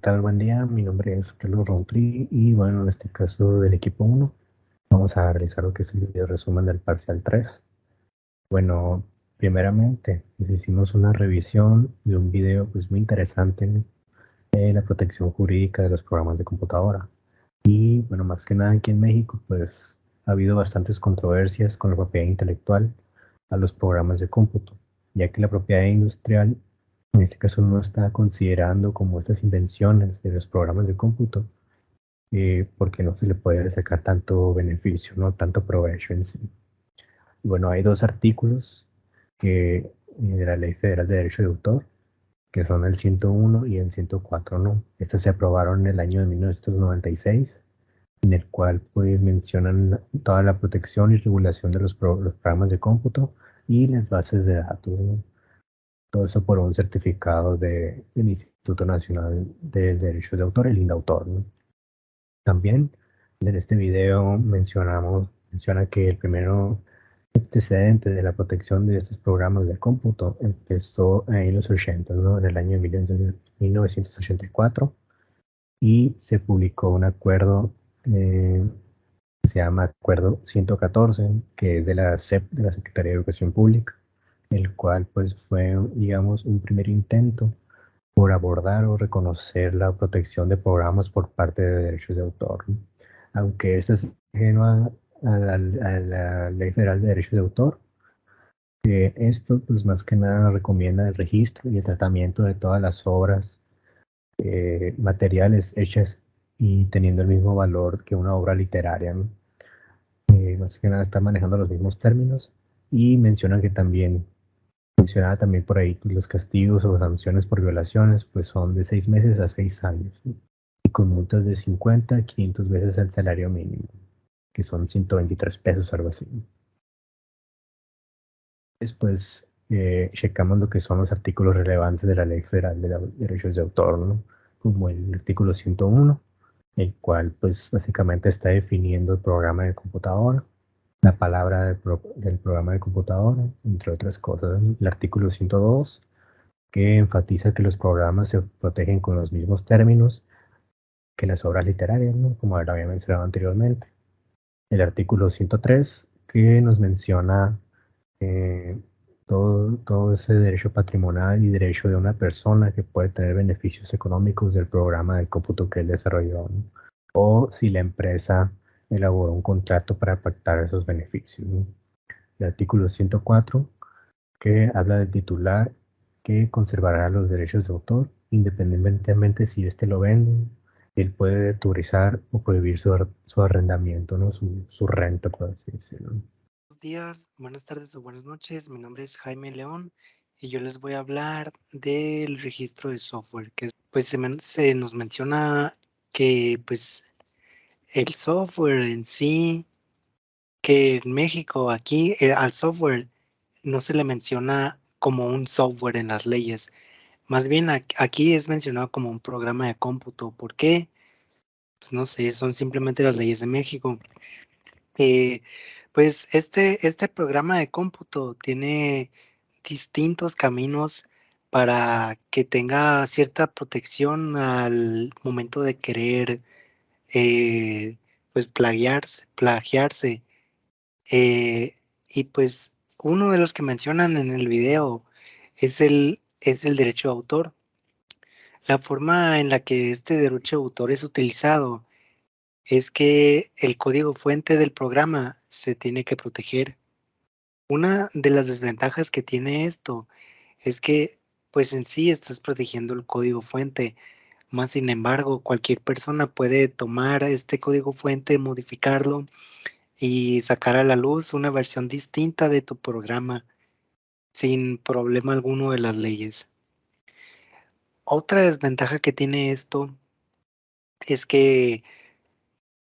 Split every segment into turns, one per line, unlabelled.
tal? Buen día. Mi nombre es Carlos Rompri y bueno, en este caso del equipo 1 vamos a realizar lo que es el video resumen del parcial 3. Bueno, primeramente pues, hicimos una revisión de un video pues muy interesante de la protección jurídica de los programas de computadora. Y bueno, más que nada aquí en México pues ha habido bastantes controversias con la propiedad intelectual a los programas de cómputo, ya que la propiedad industrial en este caso no está considerando como estas invenciones de los programas de cómputo, porque no se le puede sacar tanto beneficio, no tanto provecho en sí. Y bueno, hay dos artículos de la Ley Federal de Derecho de Autor, que son el 101 y el 104, ¿no? Estos se aprobaron en el año de 1996, en el cual pues mencionan toda la protección y regulación de los programas de cómputo y las bases de datos, ¿no? Todo eso por un certificado del Instituto Nacional de Derechos de Autor, el INDAUTOR, ¿no? También en este video menciona que el primero antecedente de la protección de estos programas de cómputo empezó en los 80, ¿no? En el año 1984, y se publicó un acuerdo que se llama Acuerdo 114, que es de la SEP, de la Secretaría de Educación Pública, el cual pues fue, digamos, un primer intento por abordar o reconocer la protección de programas por parte de derechos de autor, ¿no? Aunque esta es ajeno a la Ley Federal de Derechos de Autor, esto pues más que nada recomienda el registro y el tratamiento de todas las obras materiales hechas y teniendo el mismo valor que una obra literaria, ¿no? Más que nada está manejando los mismos términos y mencionaba también por ahí que los castigos o sanciones por violaciones pues son de 6 meses a 6 años, ¿no? Y con multas de 50 a 500 veces el salario mínimo, que son 123 pesos, algo así. Después checamos lo que son los artículos relevantes de la Ley Federal de Derechos de Autor, ¿no? Como el artículo 101, el cual pues básicamente está definiendo el programa de computadora, la palabra del programa de computadora, entre otras cosas, ¿no? El artículo 102, que enfatiza que los programas se protegen con los mismos términos que las obras literarias, ¿no? Como lo había mencionado anteriormente. El artículo 103, que nos menciona eh, todo ese derecho patrimonial y derecho de una persona que puede tener beneficios económicos del programa de cómputo que él desarrolló, ¿no? O si la empresa elaboró un contrato para pactar esos beneficios, ¿no? El artículo 104, que habla del titular que conservará los derechos de autor, independientemente si éste lo vende, él puede autorizar o prohibir su arrendamiento, ¿no? Su renta, por así decirlo.
Buenos días, buenas tardes o buenas noches. Mi nombre es Jaime León y yo les voy a hablar del registro de software, que pues se nos menciona que pues el software en sí, que en México aquí al software no se le menciona como un software en las leyes. Más bien aquí es mencionado como un programa de cómputo. ¿Por qué? Pues no sé, son simplemente las leyes de México. Eh, pues este programa de cómputo tiene distintos caminos para que tenga cierta protección al momento de querer, pues plagiarse. eh, y pues uno de los que mencionan en el video es el derecho de autor. La forma en la que este derecho de autor es utilizado es que el código fuente del programa se tiene que proteger. Una de las desventajas que tiene esto es que, pues en sí estás protegiendo el código fuente, más sin embargo, cualquier persona puede tomar este código fuente, modificarlo y sacar a la luz una versión distinta de tu programa sin problema alguno de las leyes. Otra desventaja que tiene esto es que,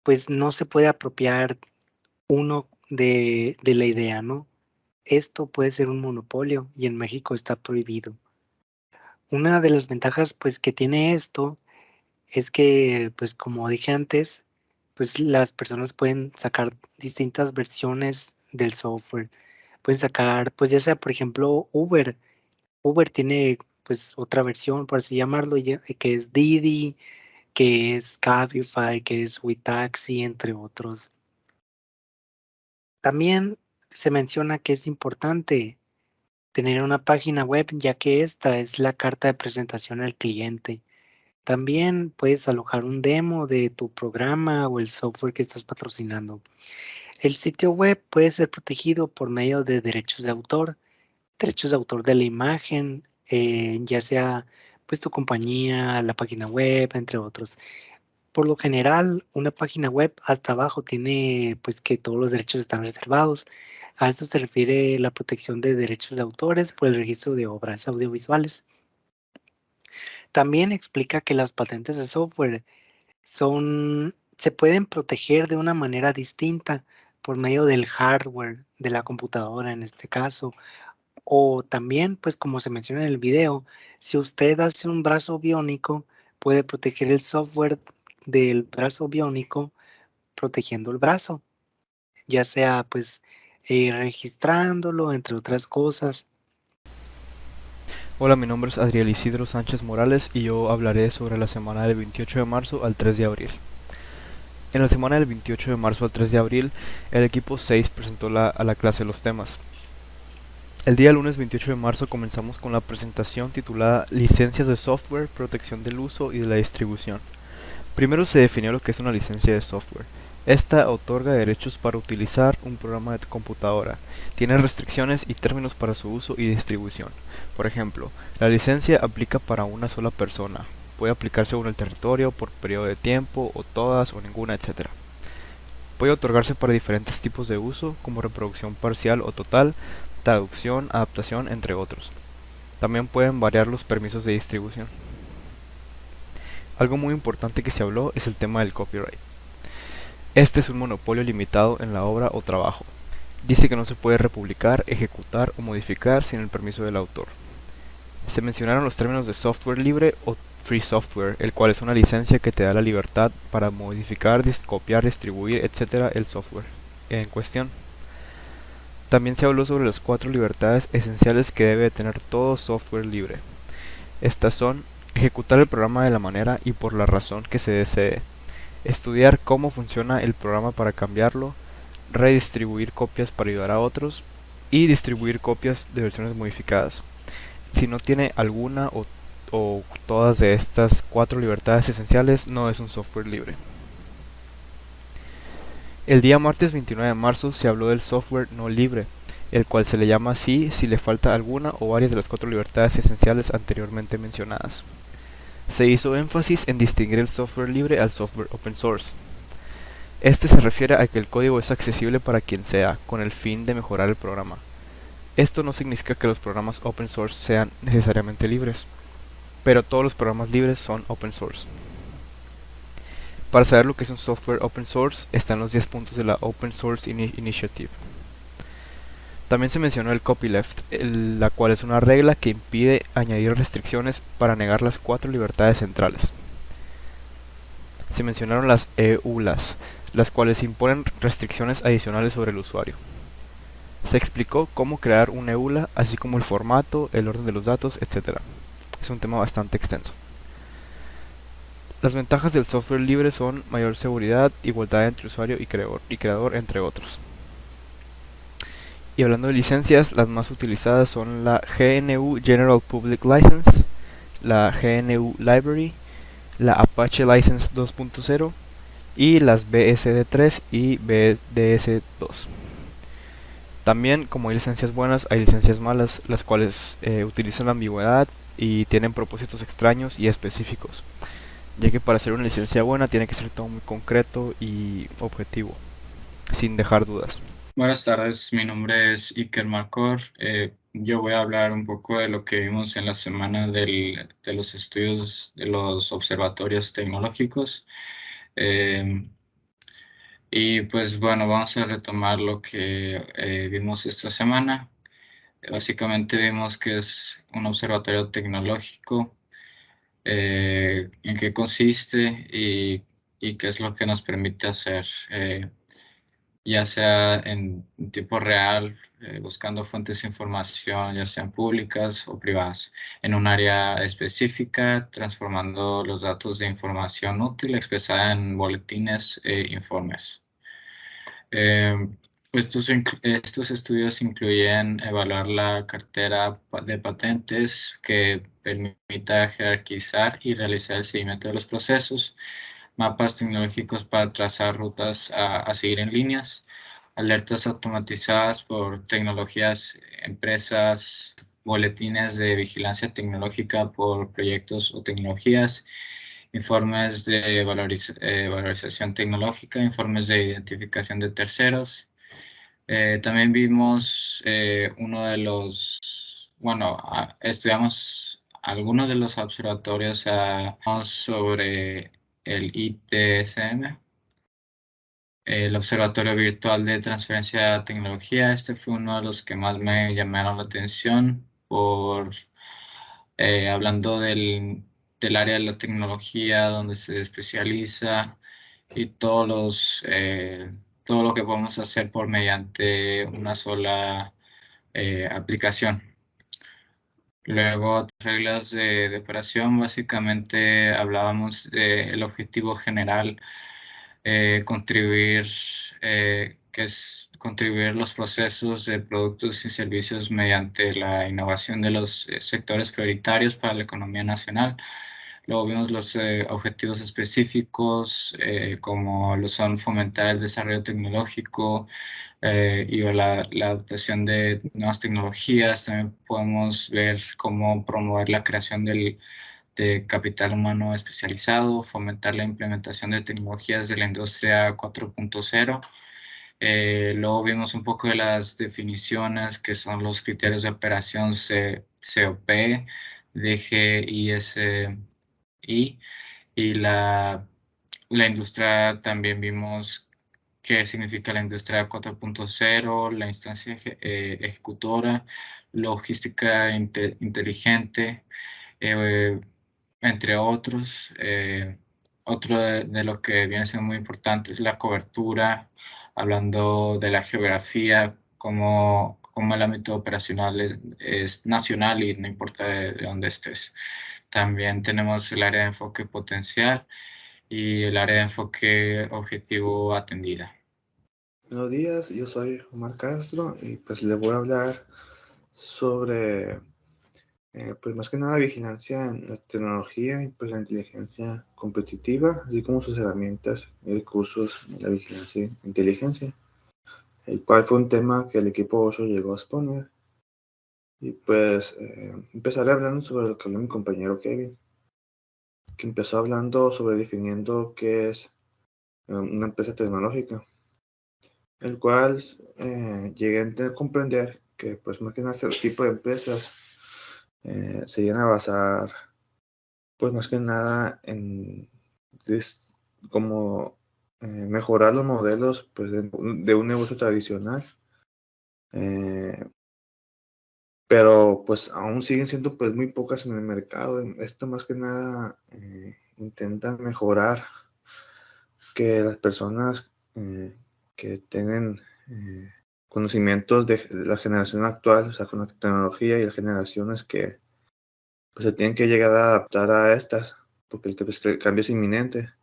pues no se puede apropiar uno de la idea, ¿no? Esto puede ser un monopolio y en México está prohibido. Una de las ventajas, pues, que tiene esto es que, pues, como dije antes, pues, las personas pueden sacar distintas versiones del software. Pueden sacar, pues, ya sea, por ejemplo, Uber. Uber tiene pues otra versión, por así llamarlo, que es Didi, que es Cabify, que es Witaxi, entre otros. También se menciona que es importante tener una página web, ya que esta es la carta de presentación al cliente. También puedes alojar un demo de tu programa o el software que estás patrocinando. El sitio web puede ser protegido por medio de derechos de autor de la imagen, ya sea pues tu compañía, la página web, entre otros. Por lo general, una página web hasta abajo tiene pues que todos los derechos están reservados. A eso se refiere la protección de derechos de autores por el registro de obras audiovisuales. También explica que las patentes de software se pueden proteger de una manera distinta por medio del hardware de la computadora en este caso. O también, pues como se menciona en el video, si usted hace un brazo biónico, puede proteger el software del brazo biónico protegiendo el brazo, ya sea pues registrándolo, entre otras cosas.
Hola, mi nombre es Adriel Isidro Sánchez Morales y yo hablaré sobre la semana del 28 de marzo al 3 de abril. En la semana del 28 de marzo al 3 de abril, el equipo 6 presentó a la clase los temas. El día lunes 28 de marzo comenzamos con la presentación titulada Licencias de software, protección del uso y de la distribución. Primero se definió lo que es una licencia de software. Esta otorga derechos para utilizar un programa de computadora. Tiene restricciones y términos para su uso y distribución. Por ejemplo, la licencia aplica para una sola persona. Puede aplicar según el territorio, por periodo de tiempo, o todas, o ninguna, etc. Puede otorgarse para diferentes tipos de uso, como reproducción parcial o total, traducción, adaptación, entre otros. También pueden variar los permisos de distribución. Algo muy importante que se habló es el tema del copyright. Este es un monopolio limitado en la obra o trabajo. Dice que no se puede republicar, ejecutar o modificar sin el permiso del autor. Se mencionaron los términos de software libre o free software, el cual es una licencia que te da la libertad para modificar, copiar, distribuir, etc. el software en cuestión. También se habló sobre las 4 libertades esenciales que debe tener todo software libre. Estas son: ejecutar el programa de la manera y por la razón que se desee, estudiar cómo funciona el programa para cambiarlo, redistribuir copias para ayudar a otros y distribuir copias de versiones modificadas. Si no tiene alguna o todas de estas 4 libertades esenciales, no es un software libre. El día martes 29 de marzo se habló del software no libre, el cual se le llama así si le falta alguna o varias de las 4 libertades esenciales anteriormente mencionadas. Se hizo énfasis en distinguir el software libre al software open source. Este se refiere a que el código es accesible para quien sea, con el fin de mejorar el programa. Esto no significa que los programas open source sean necesariamente libres, pero todos los programas libres son open source. Para saber lo que es un software open source, están los 10 puntos de la Open Source Initiative. También se mencionó el copyleft, la cual es una regla que impide añadir restricciones para negar las 4 libertades centrales. Se mencionaron las EULAs, las cuales imponen restricciones adicionales sobre el usuario. Se explicó cómo crear un EULA, así como el formato, el orden de los datos, etc. Es un tema bastante extenso. Las ventajas del software libre son mayor seguridad, igualdad entre usuario y creador, entre otros. Y hablando de licencias, las más utilizadas son la GNU General Public License, la GNU Library, la Apache License 2.0 y las BSD3 y BSD2. También, como hay licencias buenas, hay licencias malas, las cuales utilizan la ambigüedad y tienen propósitos extraños y específicos, ya que para hacer una licencia buena tiene que ser todo muy concreto y objetivo, sin dejar dudas.
Buenas tardes, mi nombre es Iker Marcor. Yo voy a hablar un poco de lo que vimos en la semana de los estudios de los observatorios tecnológicos. Y pues bueno, vamos a retomar lo que vimos esta semana. Básicamente vimos que es un observatorio tecnológico, en qué consiste y qué es lo que nos permite hacer. ya sea en tiempo real, buscando fuentes de información, ya sean públicas o privadas, en un área específica, transformando los datos de información útil expresada en boletines e informes. Estos estudios incluyen evaluar la cartera de patentes que permita jerarquizar y realizar el seguimiento de los procesos, mapas tecnológicos para trazar rutas a seguir en líneas, alertas automatizadas por tecnologías, empresas, boletines de vigilancia tecnológica por proyectos o tecnologías, informes de valorización tecnológica, informes de identificación de terceros. También vimos uno de los, bueno, estudiamos algunos de los observatorios sobre el ITSM, el Observatorio Virtual de Transferencia de Tecnología. Este fue uno de los que más me llamaron la atención hablando del área de la tecnología donde se especializa y todo lo que podemos hacer por mediante una sola aplicación. Luego, reglas de operación, básicamente hablábamos del objetivo general, que es contribuir los procesos de productos y servicios mediante la innovación de los sectores prioritarios para la economía nacional. Luego vimos los objetivos específicos, como lo son fomentar el desarrollo tecnológico y la adaptación de nuevas tecnologías. También podemos ver cómo promover la creación de capital humano especializado, fomentar la implementación de tecnologías de la industria 4.0. Luego vimos un poco de las definiciones que son los criterios de operación COP, DGISI, y la industria. También vimos qué significa la industria 4.0, la instancia ejecutora, logística inteligente, eh, entre otros. Otro de lo que viene siendo muy importante es la cobertura, hablando de la geografía, como el ámbito operacional es nacional y no importa de dónde estés. También tenemos el área de enfoque potencial y el área de enfoque objetivo atendida.
Buenos días, yo soy Omar Castro y pues les voy a hablar sobre, pues más que nada, vigilancia en la tecnología y pues la inteligencia competitiva, así como sus herramientas y recursos en la vigilancia e inteligencia, el cual fue un tema que el equipo 8 llegó a exponer. Y pues empezaré hablando sobre lo que habló mi compañero Kevin, que empezó hablando sobre definiendo qué es una empresa tecnológica, el cual llegué a comprender que pues más que nada este tipo de empresas se llegan a basar pues más que nada en como mejorar los modelos pues, de un negocio tradicional, pero pues aún siguen siendo pues muy pocas en el mercado. Esto más que nada intenta mejorar que las personas que tienen conocimientos de la generación actual, o sea, con la tecnología y las generaciones que pues, se tienen que llegar a adaptar a estas, porque el cambio es inminente,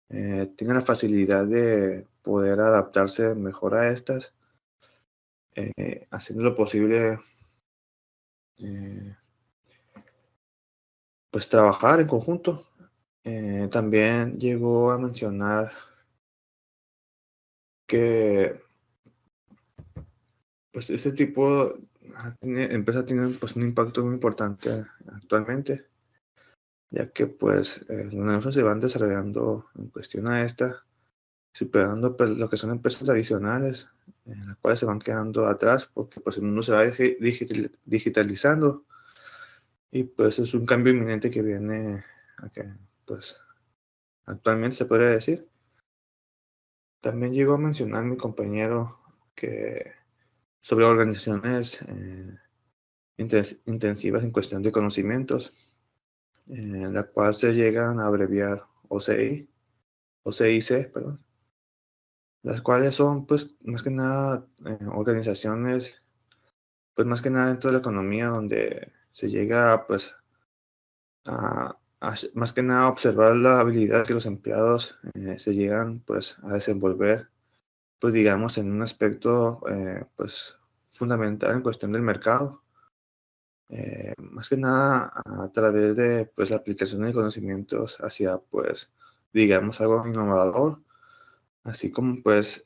tengan la facilidad de poder adaptarse mejor a estas, haciendo lo posible, pues trabajar en conjunto. También llegó a mencionar que pues este tipo de empresas tienen pues un impacto muy importante actualmente, ya que pues los negocios se van desarrollando en cuestión a esta, superando pues, lo que son empresas tradicionales, en las cuales se van quedando atrás, porque pues el mundo se va digitalizando, y pues es un cambio inminente que viene a que pues actualmente se podría decir. También llegó a mencionar mi compañero que sobre organizaciones intensivas en cuestión de conocimientos, en la cual se llegan a abreviar OCI, o CIC, perdón, las cuales son pues más que nada organizaciones, pues más que nada dentro de la economía, donde se llega pues más que nada observar la habilidad que los empleados se llegan pues a desenvolver, pues digamos en un aspecto pues fundamental en cuestión del mercado. Más que nada a través de pues la aplicación de conocimientos hacia pues digamos algo innovador, así como pues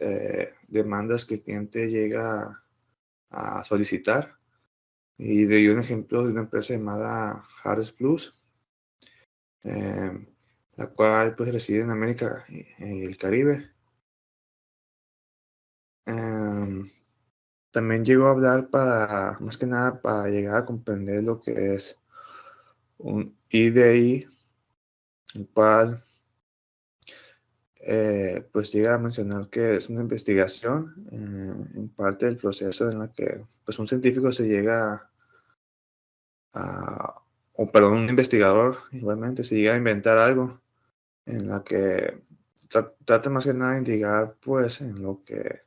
demandas que el cliente llega a solicitar. Y de un ejemplo de una empresa llamada Harris Plus, eh, la cual pues reside en América y el Caribe. También llegó a hablar para, más que nada, para llegar a comprender lo que es un IDI, el cual pues llega a mencionar que es una investigación en parte del proceso en la que pues un científico se llega o perdón, un investigador igualmente se llega a inventar algo en la que trata más que nada de indicar pues en lo que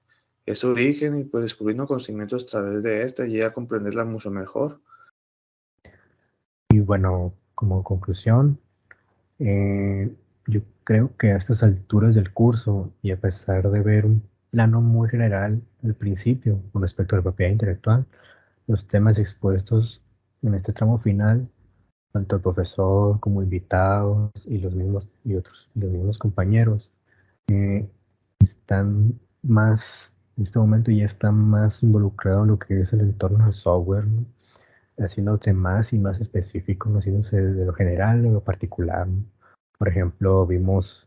es su origen y pues descubriendo conocimientos a través de esta y llega a comprenderla mucho mejor.
Y bueno, como conclusión, yo creo que a estas alturas del curso y a pesar de ver un plano muy general al principio con respecto a la propiedad intelectual, los temas expuestos en este tramo final, tanto el profesor como invitados y los mismos compañeros, están más, en este momento ya están más involucrados en lo que es el entorno del software, ¿no? Haciéndose más y más específico, haciéndose de lo general a lo particular, ¿no? Por ejemplo, vimos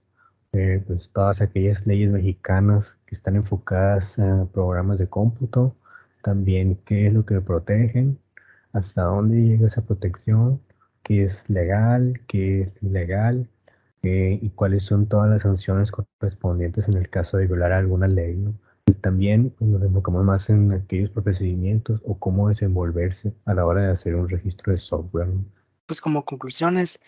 pues, todas aquellas leyes mexicanas que están enfocadas a programas de cómputo, también qué es lo que protegen, hasta dónde llega esa protección, qué es legal, qué es ilegal, y cuáles son todas las sanciones correspondientes en el caso de violar alguna ley, ¿no? Y también pues, nos enfocamos más en aquellos procedimientos o cómo desenvolverse a la hora de hacer un registro de software, ¿no?
Pues como conclusiones,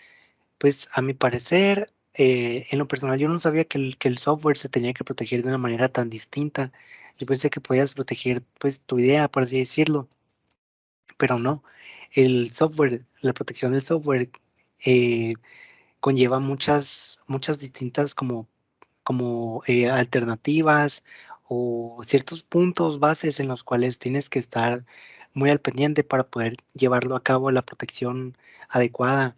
pues a mi parecer, en lo personal yo no sabía que el software se tenía que proteger de una manera tan distinta. Yo pensé que podías proteger pues tu idea, por así decirlo, pero no. El software, la protección del software eh, conlleva muchas distintas como alternativas o ciertos puntos bases en los cuales tienes que estar muy al pendiente para poder llevarlo a cabo la protección adecuada.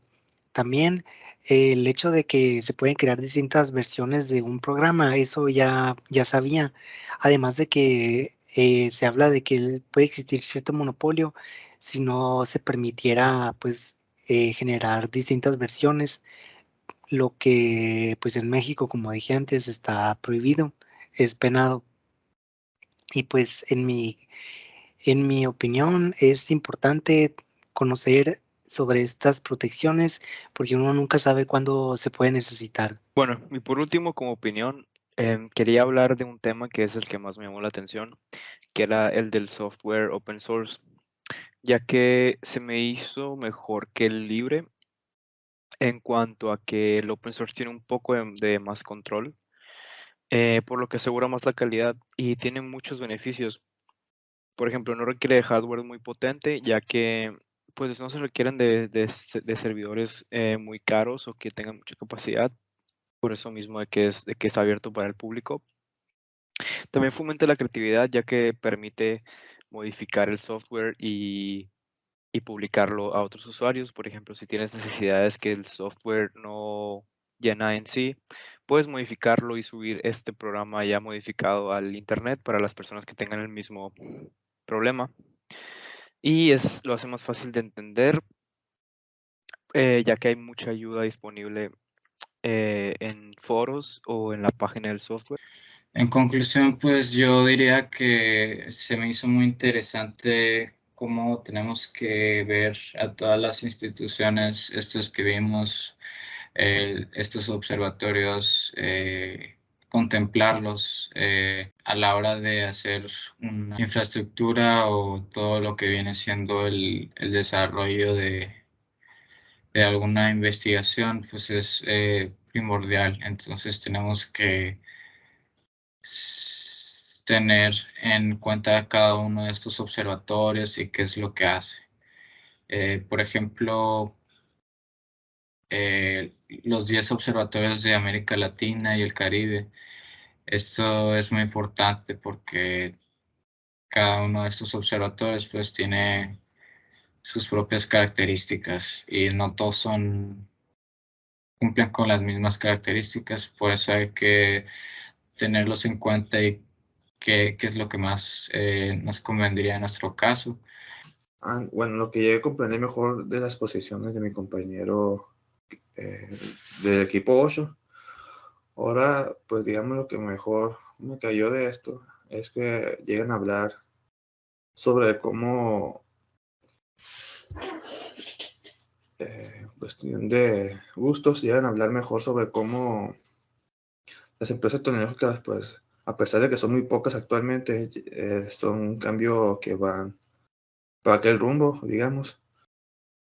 También el hecho de que se pueden crear distintas versiones de un programa, eso ya sabía. Además de que se habla de que puede existir cierto monopolio si no se permitiera pues generar distintas versiones, lo que pues en México, como dije antes, está prohibido, es penado. Y pues en mi opinión es importante conocer sobre estas protecciones porque uno nunca sabe cuándo se puede necesitar.
Bueno, y por último, como opinión, quería hablar de un tema que es el que más me llamó la atención, que era el del software open source, ya que se me hizo mejor que el libre en cuanto a que el open source tiene un poco de más control, por lo que asegura más la calidad y tiene muchos beneficios. Por ejemplo, no requiere de hardware muy potente, ya que pues no se requieren de servidores muy caros o que tengan mucha capacidad, por eso mismo de que es abierto para el público. También fomenta la creatividad, ya que permite modificar el software y publicarlo a otros usuarios. Por ejemplo, si tienes necesidades que el software no llena en sí, puedes modificarlo y subir este programa ya modificado al internet para las personas que tengan el mismo problema. Y lo hace más fácil de entender, ya que hay mucha ayuda disponible en foros o en la página del software.
En conclusión, pues yo diría que se me hizo muy interesante cómo tenemos que ver a todas las instituciones, estos que vimos, estos observatorios, contemplarlos a la hora de hacer una infraestructura o todo lo que viene siendo el desarrollo de alguna investigación, pues es primordial. Entonces tenemos que tener en cuenta cada uno de estos observatorios y qué es lo que hace. Por ejemplo, los 10 observatorios de América Latina y el Caribe. Esto es muy importante porque cada uno de estos observatorios pues tiene sus propias características y no todos cumplen con las mismas características, por eso hay que tenerlos en cuenta y qué es lo que más nos convendría en nuestro caso.
Bueno, lo que llegué a comprender mejor de las posiciones de mi compañero del equipo 8, ahora pues digamos lo que mejor me cayó de esto es que llegan a hablar sobre cómo cuestión de gustos, llegan a hablar mejor sobre cómo las empresas tecnológicas, pues, a pesar de que son muy pocas actualmente, son un cambio que van para aquel rumbo, digamos.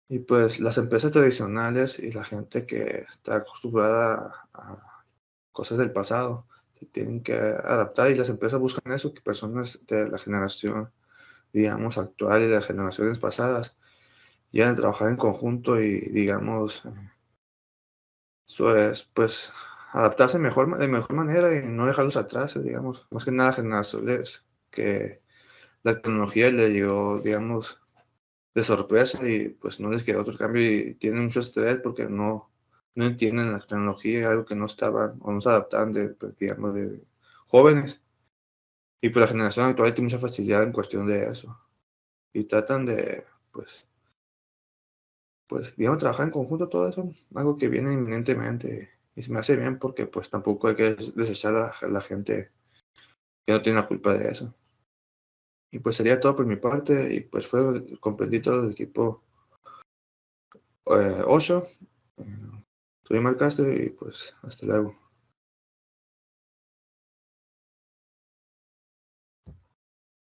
Y pues las empresas tradicionales y la gente que está acostumbrada a cosas del pasado se tienen que adaptar y las empresas buscan eso, que personas de la generación, digamos, actual y de las generaciones pasadas llegan a trabajar en conjunto y, digamos, eso es, pues, adaptarse de mejor manera y no dejarlos atrás, digamos. Más que nada generaciones que la tecnología le llegó, digamos, de sorpresa y pues no les quedó otro cambio y tienen mucho estrés porque no entienden la tecnología, algo que no estaban o no se adaptaban de, pues, digamos, de jóvenes. Y pues la generación actual tiene mucha facilidad en cuestión de eso. Y tratan de, pues, digamos, trabajar en conjunto todo eso, algo que viene inminentemente. Y se me hace bien porque pues tampoco hay que desechar a la gente que no tiene la culpa de eso. Y pues sería todo por mi parte y pues comprendí todo el equipo 8. Soy Marc Castro y pues hasta luego.